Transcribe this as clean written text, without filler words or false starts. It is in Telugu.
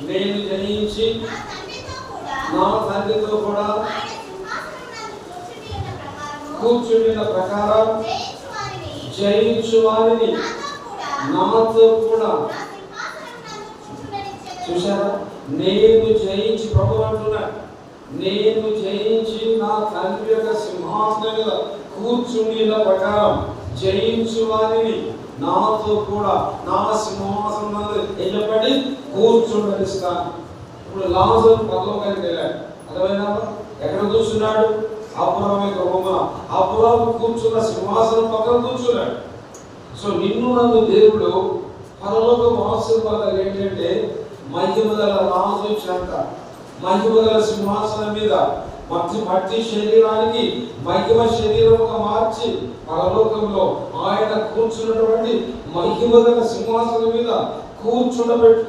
నేను జయించి నా తండ్రితో కూడా కూర్చున్న ప్రకారం జయించు వారిని నాతో కూడా. చూసారా, నేను జయించి, ప్రభు అంటున్నాడు, నేను జయించి నా తండ్రి యొక్క సింహాసనం మీద కూర్చున్న ప్రకారం జయించు వారిని నాతో కూడా నా సింహాసనం మీద నిలబడి కూర్చుండనిస్తాను. ఇప్పుడు లాజరు పరలోకానికి వెళ్ళాడు, అర్థమైనా? ఎక్కడ కూర్చున్నాడు? అబ్రాహాము యొక్క బొమ్మన. అబ్రాహాము కూర్చున్న సింహాసనం పక్కన కూర్చున్నాడు. సో నిన్ను నన్ను దేవుడు పరలోక ఆశీర్వాదాలు ఏంటంటే, మహిమ గల రాజు చెంత, మహిమ గల సింహాసనం మీద మట్టి శరీరానికి మహిమ శరీరముగా మార్చి పరలోకంలో ఆయన కూర్చున్నటువంటి మహిమ గల సింహాసనం మీద కూర్చుండబెట్టు